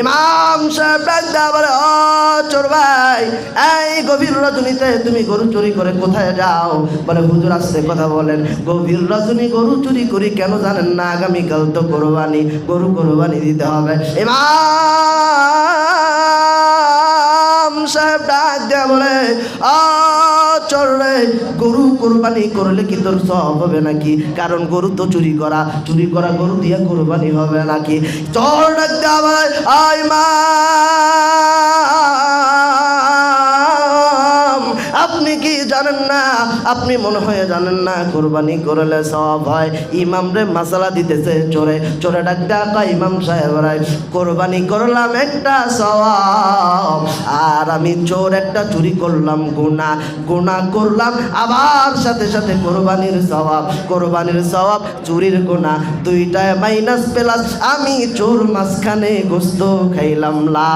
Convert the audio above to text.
ইমাম সাহেব ডাক দেয়া বলে, ও চোর ভাই, এই গভীর রজনীতে তুমি গরু চুরি করে কোথায় যাও? বলে, হুজুর আসতে কথা বলেন। গভীর রজনী গরু চুরি করি কেন জানেন না? আগামীকাল তো কোরবানি, গরু কোরবানি দিতে হবে। ইমাম সাহেব ডাক দেয়া বলে, ও চোর রে, গরু কোরবানি করলে কি তোর সব হবে নাকি? কারণ গরু তো চুরি করা গরু দিয়ে কোরবানি হবে নাকি? চোর ডাক দেয়া বলে, আয় মা, আপনি কি জানেন না? আপনি মনে হয় জানেন না কোরবানি করলে সব হয়। ইমাম রে মাসালা দিতেছে চোরে। চোরে ডাক দেয়া, ইমাম সাহেব রাই, কোরবানি করলাম একটা সওয়াব, আর আমি চোর একটা চুরি করলাম গুনাহ করলাম, আবার সাথে সাথে কোরবানির সওয়াব চুরির গুনাহ, দুইটায় মাইনাস প্লাস, আমি চোর মাঝখানে গোস্ত খাইলাম লা।